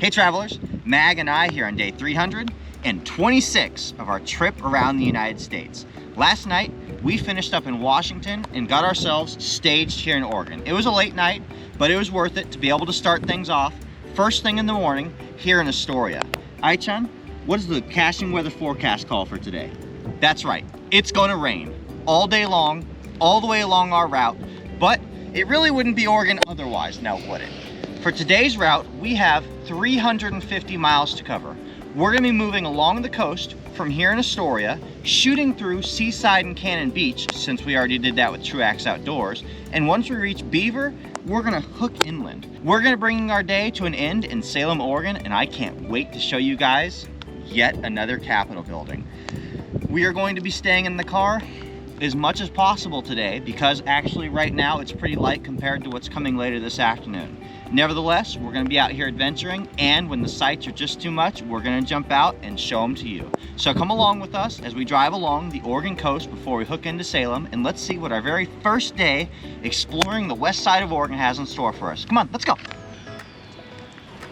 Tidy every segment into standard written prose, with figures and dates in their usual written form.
Hey travelers, Mag and I here on day 326 of our trip around the United States. Last night, we finished up in Washington and got ourselves staged here in Oregon. It was a late night, but it was worth it to be able to start things off first thing in the morning here in Astoria. Ai-chan, what does the caching weather forecast call for today? That's right, it's gonna rain all day long, all the way along our route, but it really wouldn't be Oregon otherwise, now would it? For today's route, we have 350 miles to cover. We're gonna be moving along the coast from here in Astoria, shooting through Seaside and Cannon Beach, since we already did that with Truax Outdoors. And once we reach Beaver, we're gonna hook inland. We're gonna bring our day to an end in Salem, Oregon, and I can't wait to show you guys yet another Capitol building. We are going to be staying in the car as much as possible today because actually right now it's pretty light compared to what's coming later this afternoon. Nevertheless, we're gonna be out here adventuring, and when the sights are just too much, we're gonna jump out and show them to you. So come along with us as we drive along the Oregon coast before we hook into Salem, and let's see what our very first day exploring the west side of Oregon has in store for us. Come on, let's go.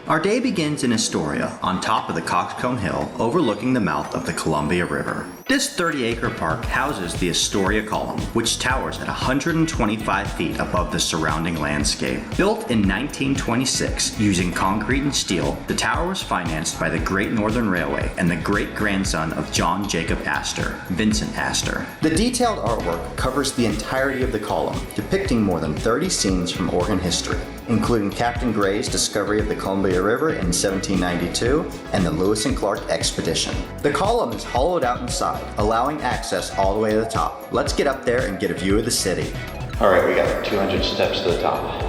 Our day begins in Astoria, on top of the Coxcomb Hill, overlooking the mouth of the Columbia River. This 30-acre park houses the Astoria Column, which towers at 125 feet above the surrounding landscape. Built in 1926 using concrete and steel, the tower was financed by the Great Northern Railway and the great-grandson of John Jacob Astor, Vincent Astor. The detailed artwork covers the entirety of the column, depicting more than 30 scenes from Oregon history, including Captain Gray's discovery of the Columbia River in 1792 and the Lewis and Clark expedition. The column is hollowed out inside, allowing access all the way to the top. Let's get up there and get a view of the city. All right, we got 200 steps to the top.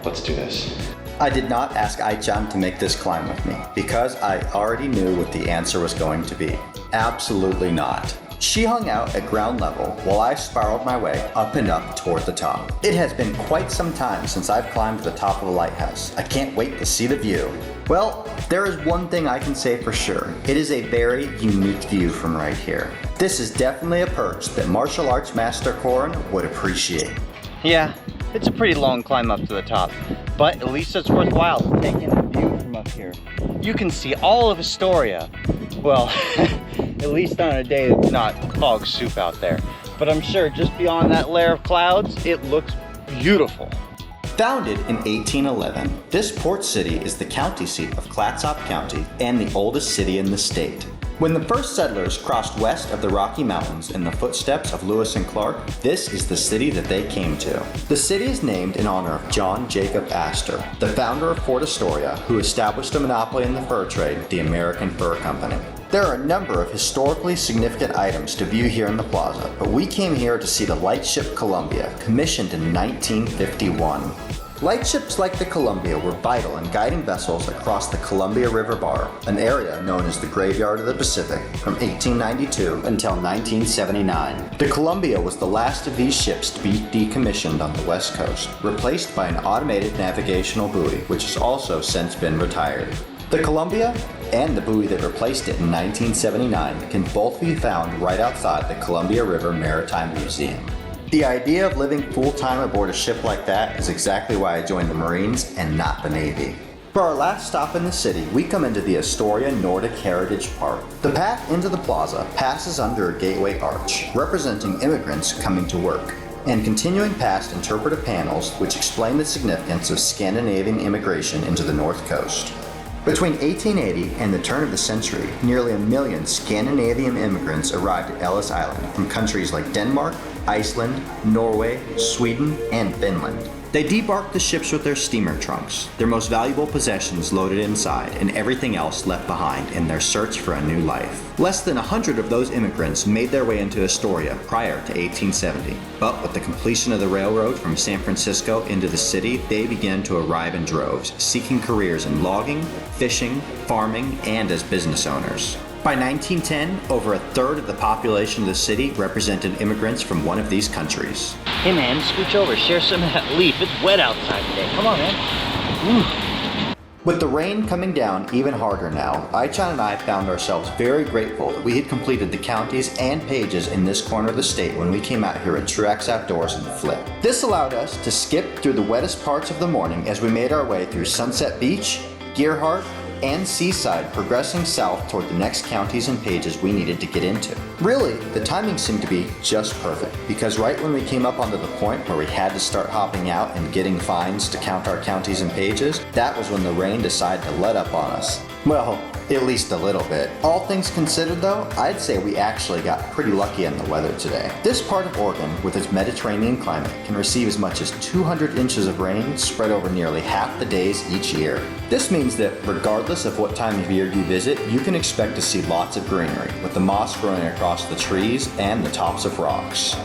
Let's do this. I did not ask Ai-chan to make this climb with me because I already knew what the answer was going to be. Absolutely not. She hung out at ground level while I spiraled my way up and up toward the top. It has been quite some time since I've climbed to the top of a lighthouse. I can't wait to see the view. Well, there is one thing I can say for sure. It is a very unique view from right here. This is definitely a perch that martial arts master Corin would appreciate. Yeah, it's a pretty long climb up to the top, but at least it's worthwhile to take in the view from up here. You can see all of Astoria. Well, at least on a day that's not fog soup out there. But I'm sure just beyond that layer of clouds, it looks beautiful. Founded in 1811, this port city is the county seat of Clatsop County and the oldest city in the state. When the first settlers crossed west of the Rocky Mountains in the footsteps of Lewis and Clark, this is the city that they came to. The city is named in honor of John Jacob Astor, the founder of Fort Astoria, who established a monopoly in the fur trade, the American Fur Company. There are a number of historically significant items to view here in the plaza, but we came here to see the lightship Columbia, commissioned in 1951. Lightships like the Columbia were vital in guiding vessels across the Columbia River Bar, an area known as the Graveyard of the Pacific, from 1892 until 1979. The Columbia was the last of these ships to be decommissioned on the West Coast, replaced by an automated navigational buoy, which has also since been retired. The Columbia and the buoy that replaced it in 1979 can both be found right outside the Columbia River Maritime Museum. The idea of living full-time aboard a ship like that is exactly why I joined the Marines and not the Navy. For our last stop in the city, we come into the Astoria Nordic Heritage Park. The path into the plaza passes under a gateway arch, representing immigrants coming to work, and continuing past interpretive panels which explain the significance of Scandinavian immigration into the North Coast. Between 1880 and the turn of the century, nearly 1 million Scandinavian immigrants arrived at Ellis Island from countries like Denmark, Iceland, Norway, Sweden, and Finland. They debarked the ships with their steamer trunks, their most valuable possessions loaded inside, and everything else left behind in their search for a new life. Less than 100 of those immigrants made their way into Astoria prior to 1870, but with the completion of the railroad from San Francisco into the city, they began to arrive in droves, seeking careers in logging, fishing, farming, and as business owners. By 1910, over a third of the population of the city represented immigrants from one of these countries. Hey man, scooch over, share some of that leaf. It's wet outside today. Come on, man. Ooh. With the rain coming down even harder now, Ai-chan and I found ourselves very grateful that we had completed the counties and pages in this corner of the state when we came out here at Truax Outdoors in the Flip. This allowed us to skip through the wettest parts of the morning as we made our way through Sunset Beach, Gearhart, and seaside, progressing south toward the next counties and pages we needed to get into. Really, the timing seemed to be just perfect, because right when we came up onto the point where we had to start hopping out and getting fines to count our counties and pages, that was when the rain decided to let up on us. Well, at least a little bit. All things considered though, I'd say we actually got pretty lucky in the weather today. This part of Oregon, with its Mediterranean climate, can receive as much as 200 inches of rain spread over nearly half the days each year. This means that regardless of what time of year you visit, you can expect to see lots of greenery, with the moss growing across the trees and the tops of rocks.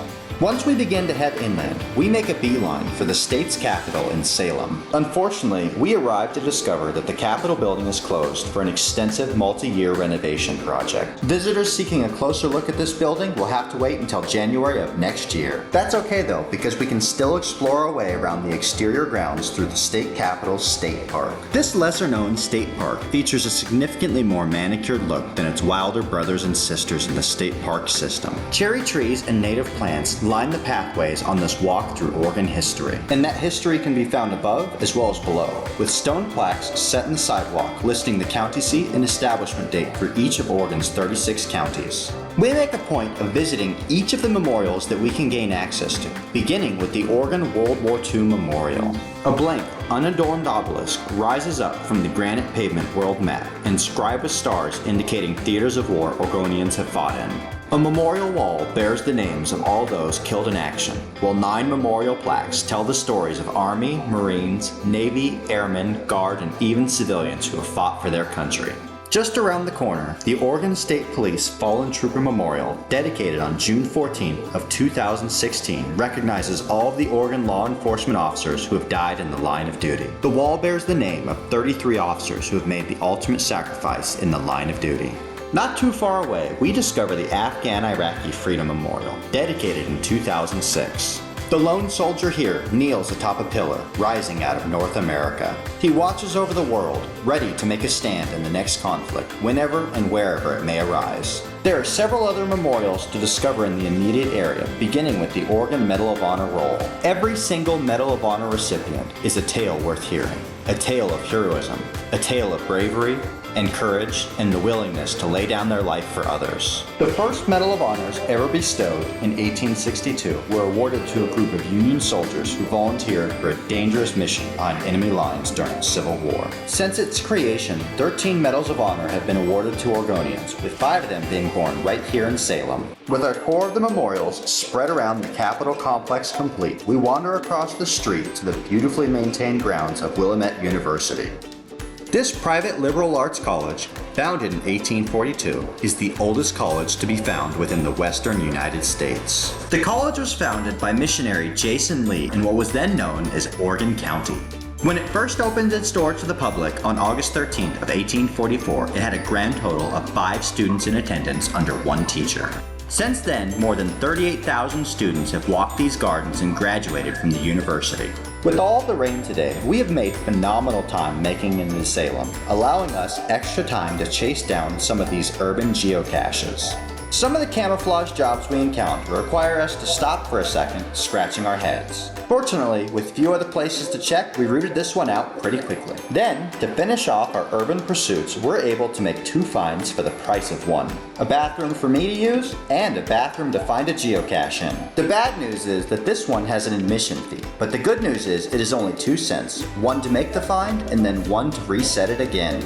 Once we begin to head inland, we make a beeline for the state's capital in Salem. Unfortunately, we arrived to discover that the Capitol building is closed for an extensive multi-year renovation project. Visitors seeking a closer look at this building will have to wait until January of next year. That's okay though, because we can still explore our way around the exterior grounds through the state capitol's state park. This lesser-known state park features a significantly more manicured look than its wilder brothers and sisters in the state park system. Cherry trees and native plants line the pathways on this walk through Oregon history. And that history can be found above as well as below, with stone plaques set in the sidewalk listing the county seat and establishment date for each of Oregon's 36 counties. We make a point of visiting each of the memorials that we can gain access to, beginning with the Oregon World War II Memorial. A blank, unadorned obelisk rises up from the granite pavement world map, inscribed with stars indicating theaters of war Oregonians have fought in. A memorial wall bears the names of all those killed in action, while 9 memorial plaques tell the stories of Army, Marines, Navy, Airmen, Guard, and even civilians who have fought for their country. Just around the corner, the Oregon State Police Fallen Trooper Memorial, dedicated on June 14th of 2016, recognizes all of the Oregon law enforcement officers who have died in the line of duty. The wall bears the name of 33 officers who have made the ultimate sacrifice in the line of duty. Not too far away, we discover the Afghan-Iraqi Freedom Memorial, dedicated in 2006. The lone soldier here kneels atop a pillar, rising out of North America. He watches over the world, ready to make a stand in the next conflict, whenever and wherever it may arise. There are several other memorials to discover in the immediate area, beginning with the Oregon Medal of Honor roll. Every single Medal of Honor recipient is a tale worth hearing. A tale of heroism, a tale of bravery, and courage, and the willingness to lay down their life for others. The first Medal of Honors ever bestowed in 1862 were awarded to a group of Union soldiers who volunteered for a dangerous mission on enemy lines during the Civil War. Since its creation, 13 Medals of Honor have been awarded to Oregonians, with 5 of them being born right here in Salem. With our tour of the memorials spread around the Capitol complex complete, we wander across the street to the beautifully maintained grounds of Williamette University. This private liberal arts college, founded in 1842, is the oldest college to be found within the western United States. The college was founded by missionary Jason Lee in what was then known as Oregon County. When it first opened its doors to the public on August 13th of 1844, it had a grand total of 5 students in attendance under 1 teacher. Since then, more than 38,000 students have walked these gardens and graduated from the university. With all the rain today, we have made phenomenal time making it into Salem, allowing us extra time to chase down some of these urban geocaches. Some of the camouflage jobs we encounter require us to stop for a second, scratching our heads. Fortunately, with few other places to check, we rooted this one out pretty quickly. Then, to finish off our urban pursuits, we're able to make 2 finds for the price of 1. A bathroom for me to use, and a bathroom to find a geocache in. The bad news is that this one has an admission fee, but the good news is it is only 2 cents. 1 to make the find, and then 1 to reset it again.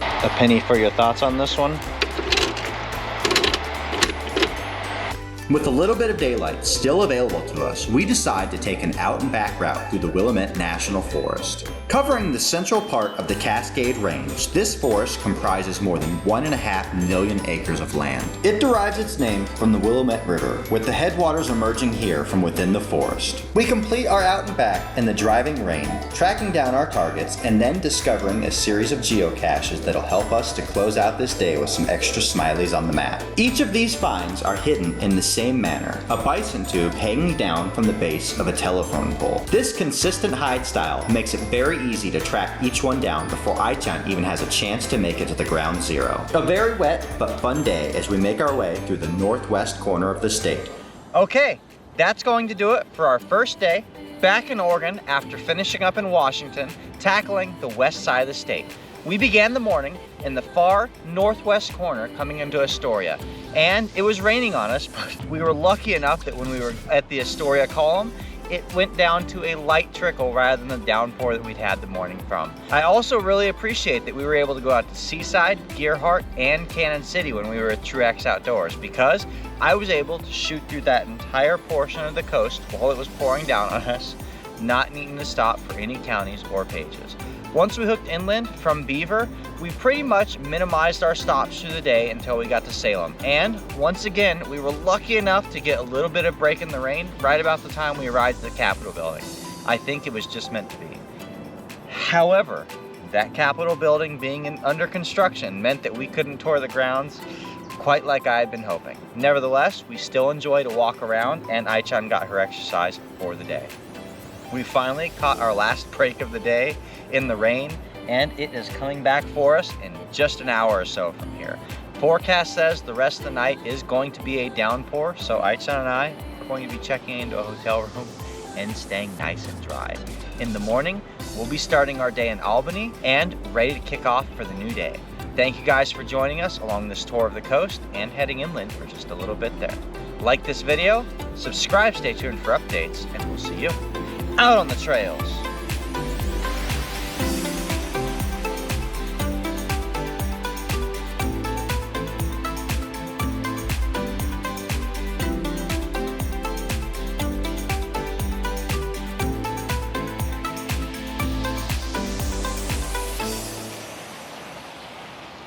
A penny for your thoughts on this one? With a little bit of daylight still available to us, we decide to take an out and back route through the Williamette National Forest. Covering the central part of the Cascade Range, this forest comprises more than 1.5 million acres of land. It derives its name from the Williamette River, with the headwaters emerging here from within the forest. We complete our out and back in the driving rain, tracking down our targets and then discovering a series of geocaches that'll help us to close out this day with some extra smileys on the map. Each of these finds are hidden in the same manner, a bison tube hanging down from the base of a telephone pole. This consistent hide style makes it very easy to track each one down before iChun even has a chance to make it to the ground zero. A very wet but fun day as we make our way through the northwest corner of the state. Okay, that's going to do it for our first day back in Oregon after finishing up in Washington, tackling the west side of the state. We began the morning in the far northwest corner coming into Astoria, and it was raining on us, but we were lucky enough that when we were at the Astoria Column, it went down to a light trickle rather than the downpour that we'd had the morning from. I also really appreciate that we were able to go out to Seaside, Gearhart, and Cannon City when we were at Truex Outdoors, because I was able to shoot through that entire portion of the coast while it was pouring down on us, not needing to stop for any counties or pages. Once we hooked inland from Beaver, we pretty much minimized our stops through the day until we got to Salem. And once again, we were lucky enough to get a little bit of break in the rain right about the time we arrived at the Capitol building. I think it was just meant to be. However, that Capitol building being under construction meant that we couldn't tour the grounds quite like I had been hoping. Nevertheless, we still enjoyed a walk around, and Ai-chan got her exercise for the day. We finally caught our last break of the day in the rain, and it is coming back for us in just an hour or so from here. Forecast says the rest of the night is going to be a downpour, so Ai-chan and I are going to be checking into a hotel room and staying nice and dry. In the morning, we'll be starting our day in Albany and ready to kick off for the new day. Thank you guys for joining us along this tour of the coast and heading inland for just a little bit there. Like this video, subscribe, stay tuned for updates, and we'll see you out on the trails.